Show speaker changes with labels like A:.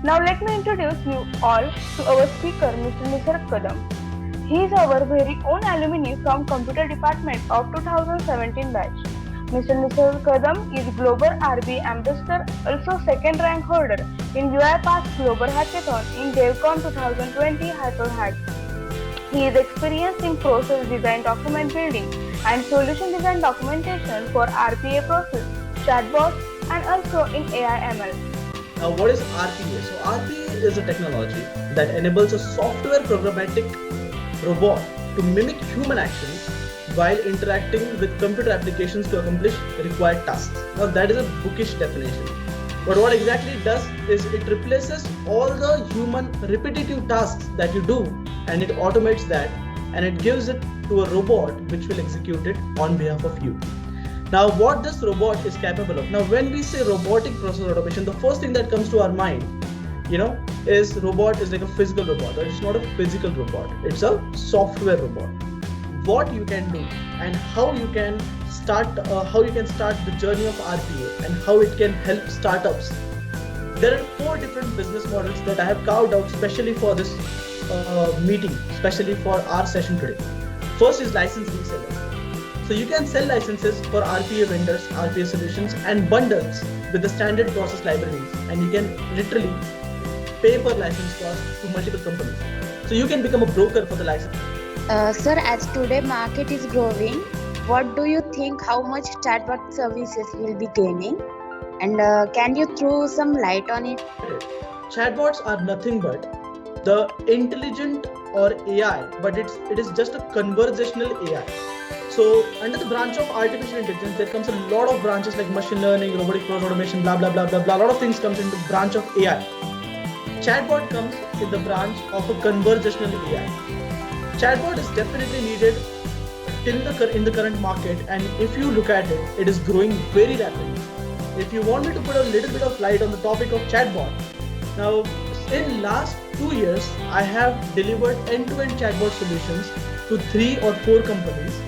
A: Now let me introduce you all to our speaker, Mr. Nisarg Kadam. He is our very own alumni from Computer Department of 2017 batch. Mr. Nisarg Kadam is Global RPA Ambassador, also second rank holder in UiPath's Global Hackathon in DevCon 2020 HyperHack. He is experienced in process design document building and solution design documentation for RPA process, chatbots, and also in AI/ML.
B: Now, what is RPA? So, RPA is a technology that enables a software programmatic robot to mimic human actions while interacting with computer applications to accomplish required tasks. Now, that is a bookish definition. But what exactly it does is it replaces all the human repetitive tasks that you do, and it automates that, and it gives it to a robot which will execute it on behalf of you. Now, what this robot is capable of. Now, when we say robotic process automation, the first thing that comes to our mind, is robot is like a physical robot. It's not a physical robot. It's a software robot. What you can do and how you can start the journey of RPA and how it can help startups. There are 4 different business models that I have carved out specially for this meeting, especially for our session today. First is license reseller. So you can sell licenses for RPA vendors, RPA solutions, and bundles with the standard process libraries, and you can literally pay per license cost to multiple companies. So you can become a broker for the license.
C: Sir, as today market is growing, what do you think how much chatbot services will be gaining? And can you throw some light on it?
B: Chatbots are nothing but the intelligent or AI, but it is just a conversational AI. So under the branch of artificial intelligence, there comes a lot of branches like machine learning, robotic process automation, blah, blah, blah, blah, blah. A lot of things comes into the branch of AI. Chatbot comes in the branch of a conversational AI. Chatbot is definitely needed in the current market, and if you look at it, it is growing very rapidly. If you want me to put a little bit of light on the topic of chatbot, now in last 2 years, I have delivered end-to-end chatbot solutions to 3 or 4 companies.